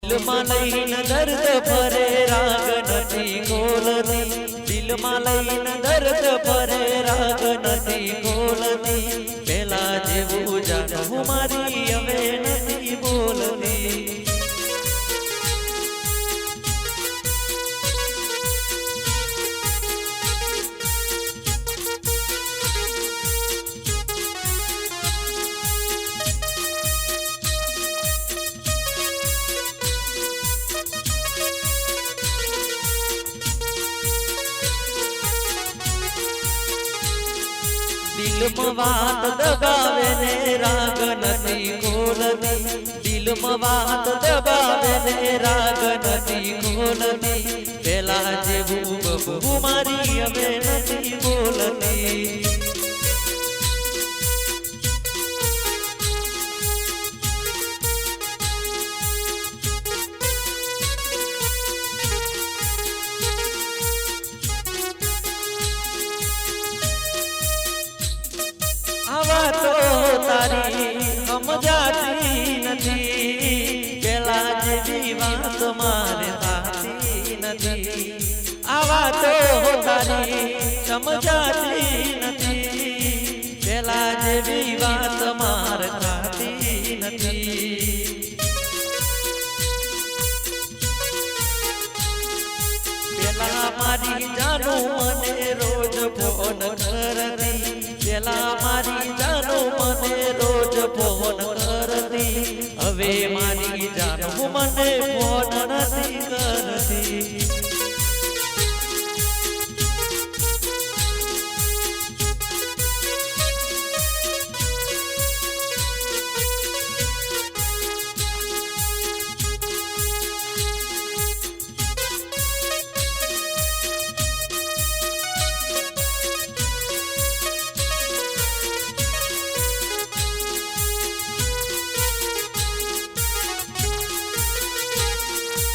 દિલમાં લઈને દર્દ ભરે રાગ નથી ખોલતી, દિલમાં લઈને દર્દ ભરે રાગ નથી ખોલતી, પેલા જેવું જાણવું મારી હવે નથી બોલતી. દિલમાં વાત દબાવે ને રાગ નથી ખોલતી, દિલમાં વાત દબાવે ને રાગ નથી ખોલતી, પેલા જેવું બબુ મારી હવે નથી બોલતી. આવા તો તારી સમજાતી નથી, પેલા જેવી વાત મારે થતી નથી. આવા તો તારી સમજાતી નથી, પેલા જેવી વાત મારે થતી નથી. પેલા મારી જાનું મને રોજ ફોન કરતી, પેલા મારી જાનું મને રોજ ફોન કરતી, હવે મારી જાનું મને ફોન નથી કરતી.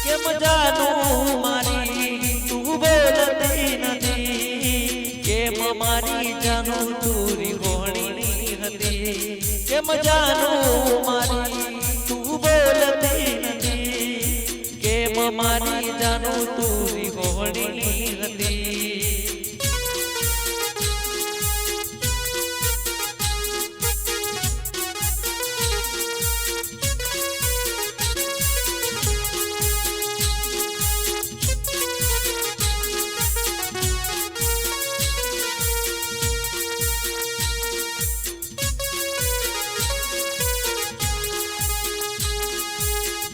કેમ જાનું મારી તું બોલતી નથી, કેમ મારી જાનું તુરી વોણી હતી, કેમ જાનું મારી તું બોલતી નથી, કેમ મારી જાનું તુરી વોણી હતી.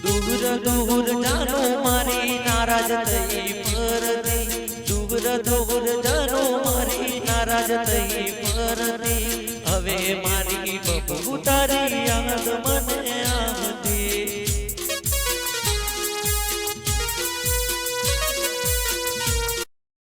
દૂર દૂર જાનો મારી નારાજ થઈ ફરતી, દૂર દૂર જાનો મારી નારાજ થઈ ફરતી, હવે મારી બબુ તારી